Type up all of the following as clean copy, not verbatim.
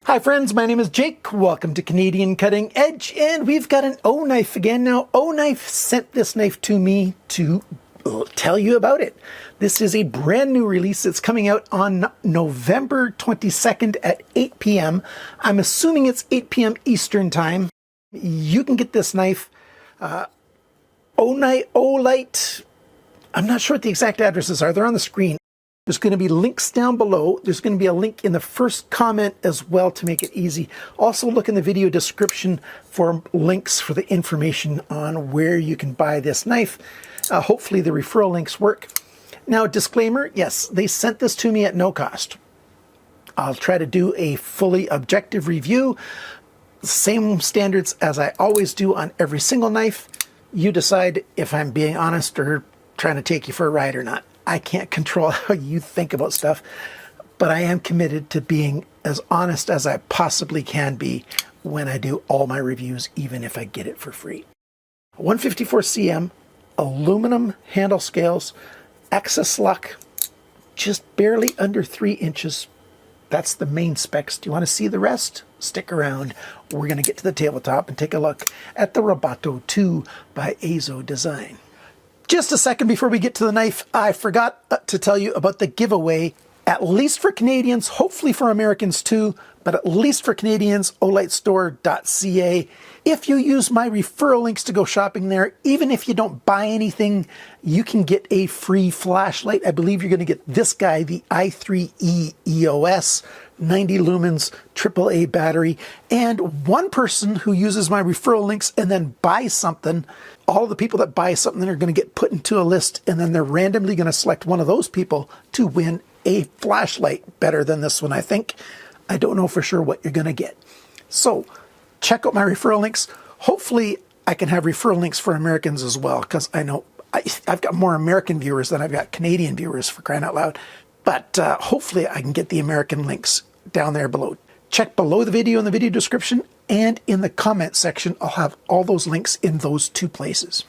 Hi friends, my name is Jake. Welcome to Canadian Cutting Edge, and we've got an O-Knife again. Now, O-Knife sent this knife to me to tell you about it. This is a brand new release. It's coming out on November 22nd at 8 p.m. I'm assuming it's 8 p.m. Eastern Time. You can get this knife, Olight. I'm not sure what the exact addresses are. They're on the screen. There's going to be links down below. There's going to be a link in the first comment as well to make it easy. Also look in the video description for links for the information on where you can buy this knife. Hopefully the referral links work. Now, disclaimer, yes, they sent this to me at no cost. I'll try to do a fully objective review. Same standards as I always do on every single knife. You decide if I'm being honest or trying to take you for a ride or not. I can't control how you think about stuff, but I am committed to being as honest as I possibly can be when I do all my reviews, even if I get it for free. 154 cm, aluminum handle scales, axis lock, just barely under 3 inches. That's the main specs. Do you want to see the rest? Stick around. We're going to get to the tabletop and take a look at the RUBATO 2 by Azo Design. Just a second before we get to the knife, I forgot to tell you about the giveaway, at least for Canadians, hopefully for Americans too, but at least for Canadians, olightstore.ca. If you use my referral links to go shopping there, even if you don't buy anything, you can get a free flashlight. I believe you're going to get this guy, the i3E EOS, 90 lumens, AAA battery, and one person who uses my referral links and then buys something, all the people that buy something are going to get put into a list, and then they're randomly going to select one of those people to win a flashlight. Better than this one, I think. I don't know for sure what you're going to get. So check out my referral links. Hopefully I can have referral links for Americans as well, because I know I've got more American viewers than I've got Canadian viewers, for crying out loud. But hopefully I can get the American links down there below. Check below the video in the video description, and in the comment section I'll have all those links in those two places.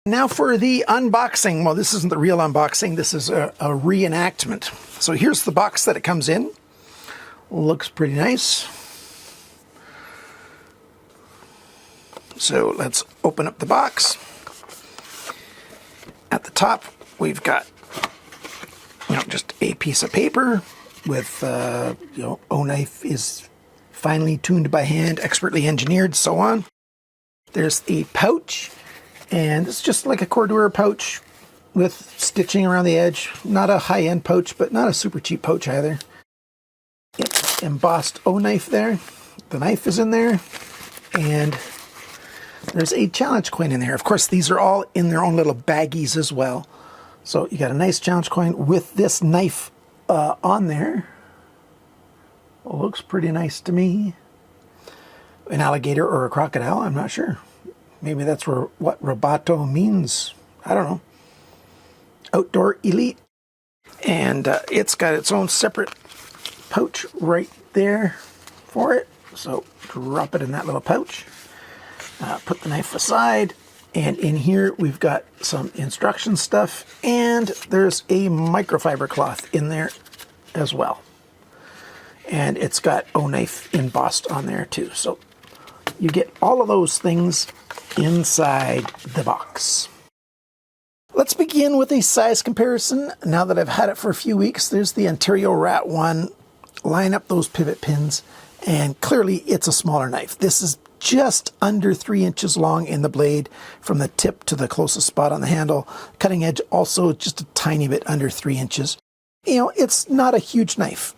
Now for the unboxing. Well, this isn't the real unboxing, this is a reenactment. So here's the box that it comes in. Looks pretty nice. So let's open up the box. At the top we've got just a piece of paper with, O-Knife is finely tuned by hand, expertly engineered, so on. There's a pouch, and it's just like a Cordura pouch with stitching around the edge. Not a high-end pouch, but not a super cheap pouch either. It's embossed O-Knife there. The knife is in there, and there's a challenge coin in there. Of course, these are all in their own little baggies as well. So you got a nice challenge coin with this knife on there. Looks pretty nice to me. An alligator or a crocodile, I'm not sure. Maybe that's what RUBATO means. I don't know. Outdoor Elite. And it's got its own separate pouch right there for it. So drop it in that little pouch. Put the knife aside. And in here, we've got some instruction stuff, and there's a microfiber cloth in there as well. And it's got O-Knife embossed on there too. So you get all of those things inside the box. Let's begin with a size comparison. Now that I've had it for a few weeks, there's the Ontario Rat 1. Line up those pivot pins, and clearly it's a smaller knife. This is just under 3 inches long in the blade from the tip to the closest spot on the handle. Cutting edge also just a tiny bit under 3 inches. It's not a huge knife,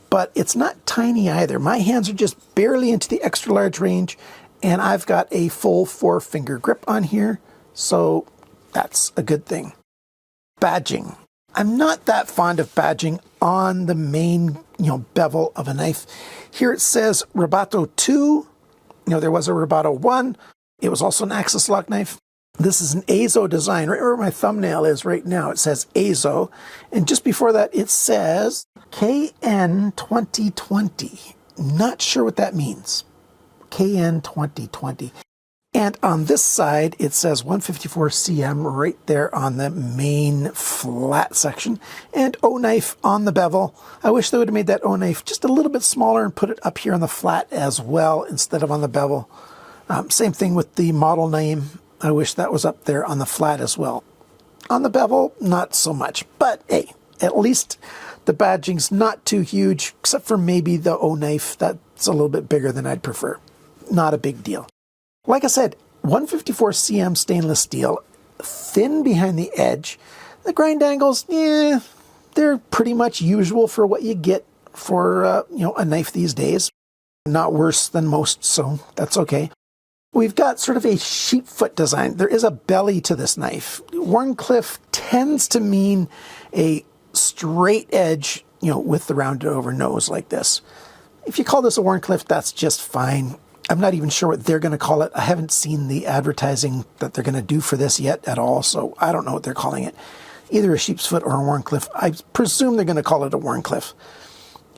but it's not tiny either. My hands are just barely into the extra large range, and I've got a full 4-finger grip on here, so that's a good thing. Badging. I'm not that fond of badging on the main, bevel of a knife. Here it says RUBATO 2. There was a RUBATO 1. It was also an axis lock knife. This is an Azo Design. Right where my thumbnail is right now, it says Azo. And just before that, it says KN 2020. Not sure what that means. KN 2020. And on this side, it says 154 cm right there on the main flat section, and O-knife on the bevel. I wish they would have made that O-knife just a little bit smaller and put it up here on the flat as well instead of on the bevel. Same thing with the model name. I wish that was up there on the flat as well. On the bevel, not so much, but hey, at least the badging's not too huge, except for maybe the O-knife. That's a little bit bigger than I'd prefer. Not a big deal. Like I said, 154 cm stainless steel, thin behind the edge. The grind angles, yeah, they're pretty much usual for what you get for a knife these days. Not worse than most, so that's okay. We've got sort of a sheepfoot design. There is a belly to this knife. Wharncliffe tends to mean a straight edge, with the rounded over nose like this. If you call this a Wharncliffe, that's just fine. I'm not even sure what they're going to call it. I haven't seen the advertising that they're going to do for this yet at all, so I don't know what they're calling it. Either a sheep's foot or a Wharncliffe. I presume they're going to call it a Wharncliffe.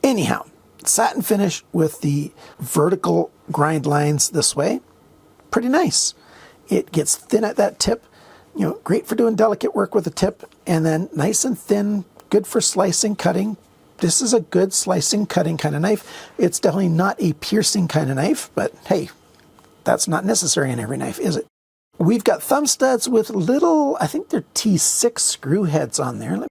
Anyhow, satin finish with the vertical grind lines this way. Pretty nice. It gets thin at that tip. Great for doing delicate work with the tip, and then nice and thin, good for slicing, cutting. This is a good slicing, cutting kind of knife. It's definitely not a piercing kind of knife, but hey, that's not necessary in every knife, is it? We've got thumb studs with little, I think they're T6 screw heads on there.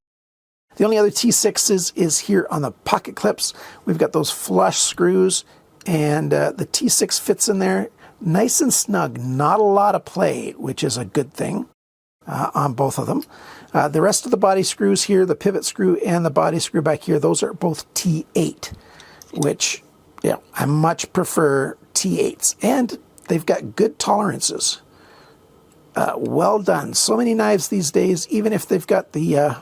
The only other T6s is here on the pocket clips. We've got those flush screws, and the T6 fits in there nice and snug. Not a lot of play, which is a good thing on both of them. The rest of the body screws here, the pivot screw and the body screw back here, those are both T8, which, I much prefer T8s. And they've got good tolerances. Well done. So many knives these days, even if they've got the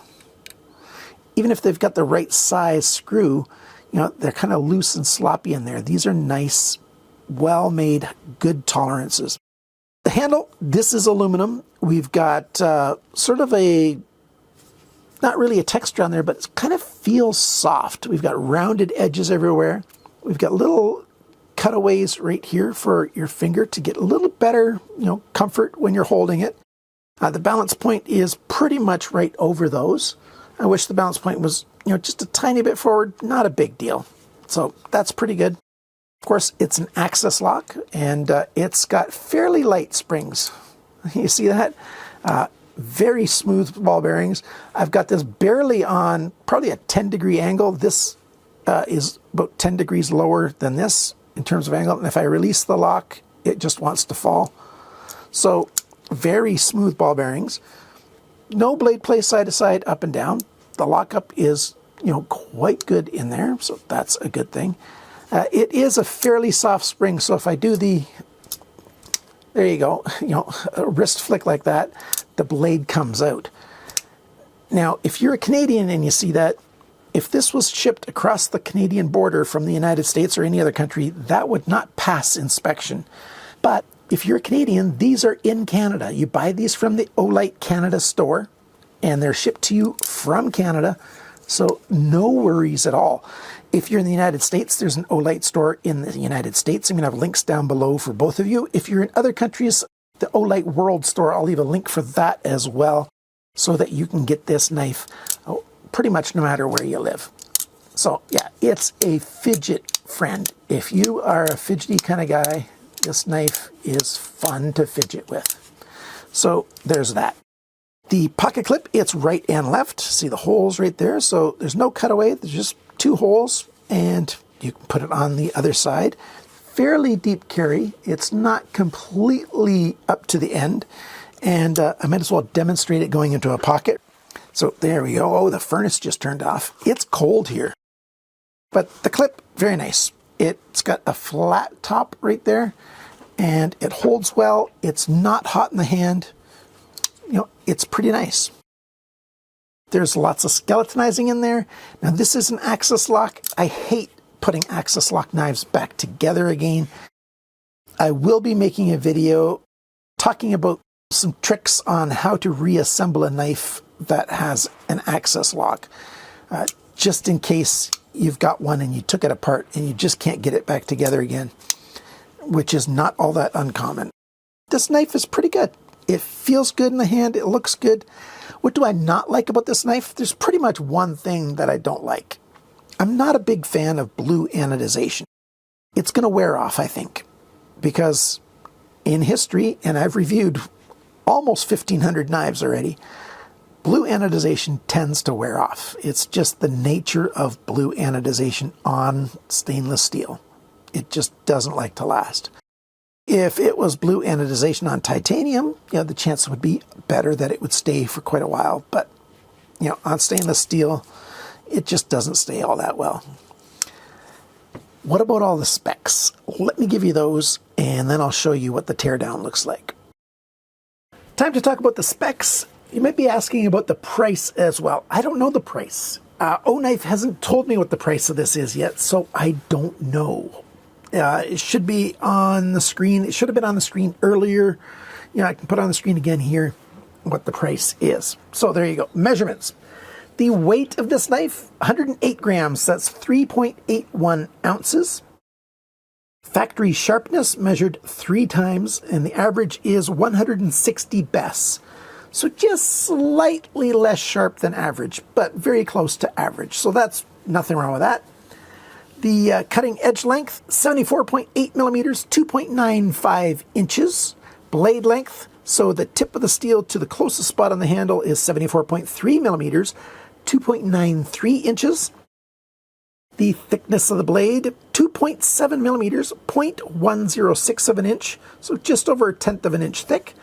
right size screw, they're kind of loose and sloppy in there. These are nice, well-made, good tolerances. The handle, this is aluminum. We've got sort of not really a texture on there, but it kind of feels soft. We've got rounded edges everywhere. We've got little cutaways right here for your finger to get a little better, comfort when you're holding it. The balance point is pretty much right over those. I wish the balance point was, just a tiny bit forward. Not a big deal. So that's pretty good. Of course, it's an access lock, and it's got fairly light springs. You see that? Very smooth ball bearings. I've got this barely on probably a 10-degree angle. This is about 10 degrees lower than this in terms of angle. And if I release the lock, it just wants to fall. So very smooth ball bearings. No blade play side to side, up and down. The lockup is, quite good in there. So that's a good thing. It is a fairly soft spring. So if I do there you go, a wrist flick like that, the blade comes out. Now, if you're a Canadian and you see that, if this was shipped across the Canadian border from the United States or any other country, that would not pass inspection. But if you're a Canadian, these are in Canada. You buy these from the Olight Canada store, and they're shipped to you from Canada, so no worries at all. If you're in the United States, there's an Olight store in the United States. I'm going to have links down below for both of you. If you're in other countries, the Olight World store, I'll leave a link for that as well, so that you can get this knife pretty much no matter where you live. So yeah, it's a fidget friend. If you are a fidgety kind of guy, this knife is fun to fidget with. So there's that. The pocket clip, it's right and left. See the holes right there? So there's no cutaway. There's just two holes, and you can put it on the other side. Fairly deep carry. It's not completely up to the end, and I might as well demonstrate it going into a pocket. So there we go. Oh, the furnace just turned off. It's cold here. But the clip, very nice. It's got a flat top right there, and it holds well. It's not hot in the hand. It's pretty nice. There's lots of skeletonizing in there. Now this is an axis lock. I hate putting axis lock knives back together again. I will be making a video talking about some tricks on how to reassemble a knife that has an axis lock, just in case you've got one and you took it apart and you just can't get it back together again, which is not all that uncommon. This knife is pretty good. It feels good in the hand. It looks good. What do I not like about this knife? There's pretty much one thing that I don't like. I'm not a big fan of blue anodization. It's going to wear off, I think, because in history, and I've reviewed almost 1,500 knives already, blue anodization tends to wear off. It's just the nature of blue anodization on stainless steel. It just doesn't like to last. If it was blue anodization on titanium, the chance would be better that it would stay for quite a while. But, on stainless steel, it just doesn't stay all that well. What about all the specs? Let me give you those, and then I'll show you what the teardown looks like. Time to talk about the specs. You might be asking about the price as well. I don't know the price. Oknife hasn't told me what the price of this is yet, so I don't know. It should be on the screen. It should have been on the screen earlier. I can put on the screen again here what the price is. So there you go. Measurements. The weight of this knife, 108 grams. That's 3.81 ounces. Factory sharpness measured 3 times, and the average is 160 bes. So just slightly less sharp than average, but very close to average. So that's nothing wrong with that. The cutting edge length, 74.8 millimeters, 2.95 inches. Blade length, so the tip of the steel to the closest spot on the handle is 74.3 millimeters, 2.93 inches. The thickness of the blade, 2.7 millimeters, 0.106 of an inch, so just over 1/10 of an inch thick.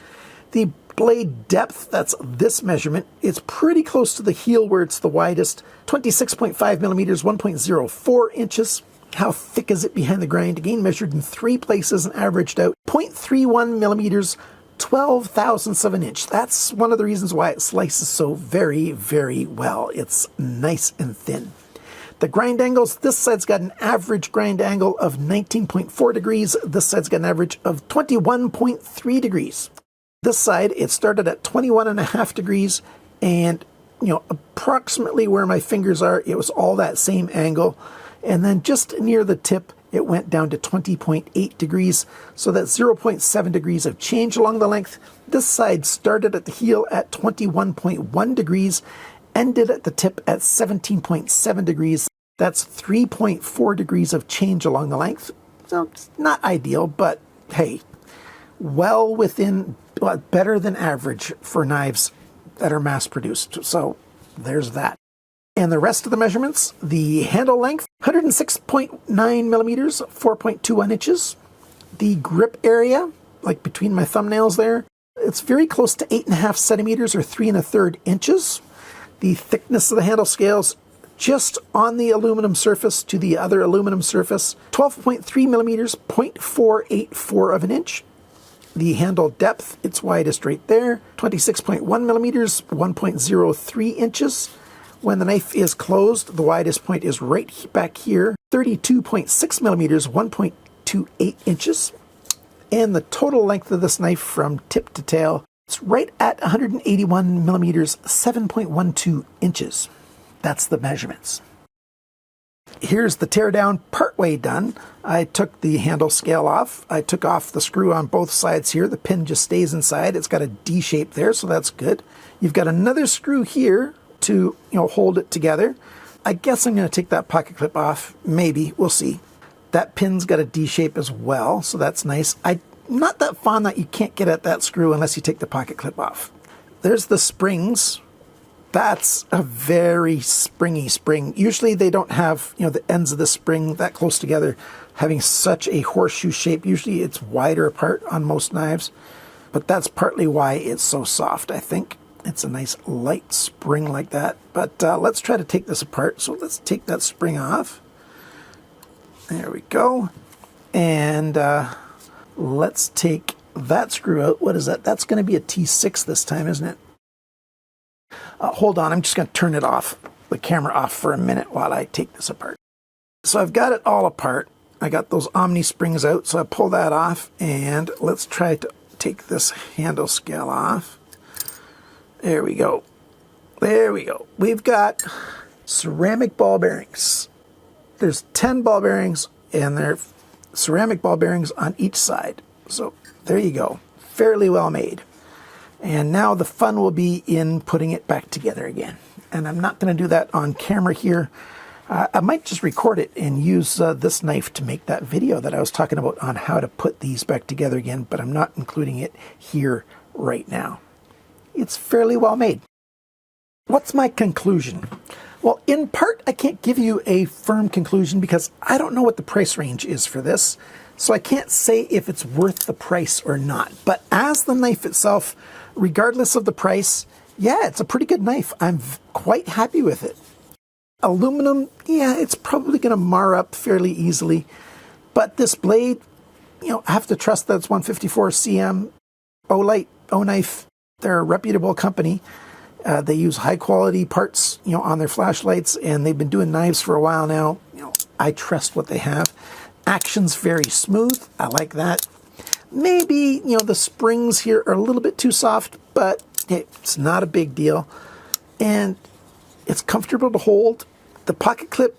The blade depth, that's this measurement, it's pretty close to the heel where it's the widest, 26.5 millimeters, 1.04 inches. How thick is it behind the grind? Again, measured in 3 places and averaged out 0.31 millimeters, 12/1000ths of an inch. That's one of the reasons why it slices so very, very well. It's nice and thin. The grind angles, this side's got an average grind angle of 19.4 degrees. This side's got an average of 21.3 degrees. This side, it started at 21.5 degrees, and approximately where my fingers are, it was all that same angle. And then just near the tip, it went down to 20.8 degrees. So that's 0.7 degrees of change along the length. This side started at the heel at 21.1 degrees, ended at the tip at 17.7 degrees. That's 3.4 degrees of change along the length. So it's not ideal, but hey, well within, better than average for knives that are mass produced. So there's that. And the rest of the measurements, the handle length, 106.9 millimeters, 4.21 inches. The grip area, like between my thumbnails there, it's very close to 8.5 centimeters or 3 1/3 inches. The thickness of the handle scales, just on the aluminum surface to the other aluminum surface, 12.3 millimeters, 0.484 of an inch. The handle depth, it's widest right there, 26.1 millimeters, 1.03 inches. When the knife is closed, the widest point is right back here, 32.6 millimeters, 1.28 inches. And the total length of this knife from tip to tail, it's right at 181 millimeters, 7.12 inches. That's the measurements. Here's the teardown partway done. I took the handle scale off. I took off the screw on both sides here. The pin just stays inside. It's got a D shape there, so that's good. You've got another screw here to hold it together. I guess I'm going to take that pocket clip off. Maybe. We'll see. That pin's got a D shape as well, so that's nice. I'm not that fond that you can't get at that screw unless you take the pocket clip off. There's the springs. That's a very springy spring. Usually they don't have, the ends of the spring that close together having such a horseshoe shape. Usually it's wider apart on most knives, but that's partly why it's so soft, I think. It's a nice light spring like that. But let's try to take this apart. So let's take that spring off. There we go. And let's take that screw out. What is that? That's going to be a T6 this time, isn't it? Hold on, I'm just going to turn it off, the camera off for a minute while I take this apart. So I've got it all apart. I got those Omni springs out, so I pull that off, and let's try to take this handle scale off. There we go. There we go. We've got ceramic ball bearings. There's 10 ball bearings, and they're ceramic ball bearings on each side. So there you go. fairly well made. And now the fun will be in putting it back together again. And I'm not going to do that on camera here. I might just record it and use this knife to make that video that I was talking about on how to put these back together again, but I'm not including it here right now. It's fairly well made. What's my conclusion? Well, in part, I can't give you a firm conclusion because I don't know what the price range is for this, so I can't say if it's worth the price or not. But as the knife itself, regardless of the price, yeah, it's a pretty good knife. I'm quite happy with it. Aluminum, yeah, it's probably going to mar up fairly easily. But this blade, you know, I have to trust that it's 154 cm. Olight, Oknife, they're a reputable company. They use high quality parts, you know, on their flashlights, and they've been doing knives for a while now. You know, I trust what they have. Action's very smooth. I like that. Maybe, you know, the springs here are a little bit too soft, but hey, it's not a big deal. And it's comfortable to hold. The pocket clip,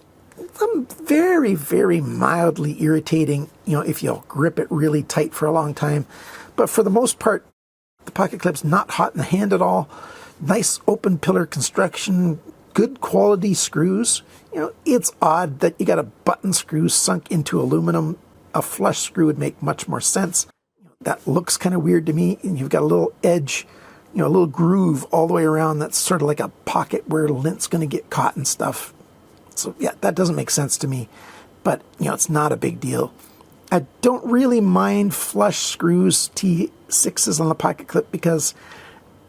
very, very mildly irritating, you know, if you'll grip it really tight for a long time. But for the most part, the pocket clip's not hot in the hand at all. Nice open pillar construction, good quality screws. You know, it's odd that you got a button screw sunk into aluminum. A flush screw would make much more sense. That looks kind of weird to me. And you've got a little edge, you know, a little groove all the way around that's sort of like a pocket where lint's going to get caught and stuff. So yeah, that doesn't make sense to me. But, you know, it's not a big deal. I don't really mind flush screws, T6s on the pocket clip, because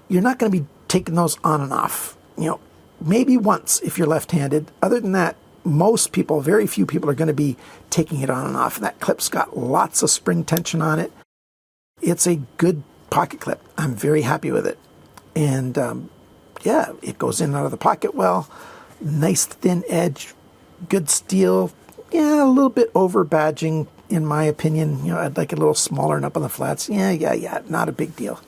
you're not going to be taking those on and off. You know, maybe once if you're left-handed. Other than that, most people, very few people are going to be taking it on and off. And that clip's got lots of spring tension on it. It's a good pocket clip. I'm very happy with it. And yeah, it goes in and out of the pocket well. Nice thin edge, good steel. Yeah, a little bit over badging in my opinion. You know, I'd like it a little smaller and up on the flats. Yeah, not a big deal.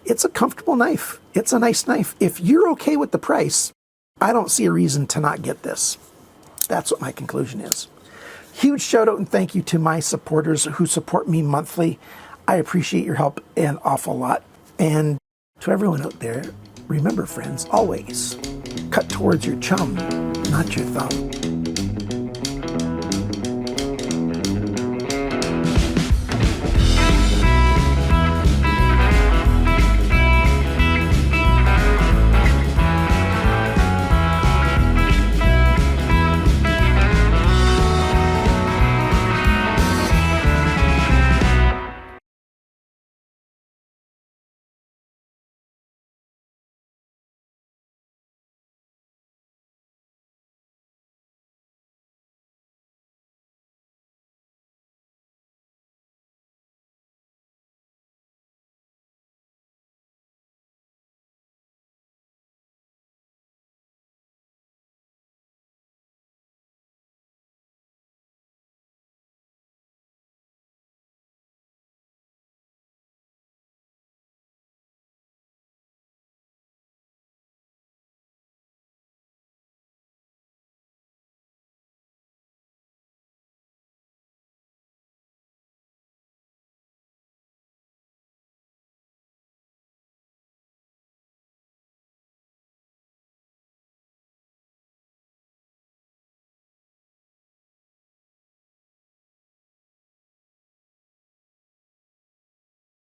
It's a comfortable knife. It's a nice knife. If you're okay with the price, I don't see a reason to not get this. That's what my conclusion is. Huge shout out and thank you to my supporters who support me monthly. I appreciate your help an awful lot. And to everyone out there, remember friends, always cut towards your chum, not your thumb.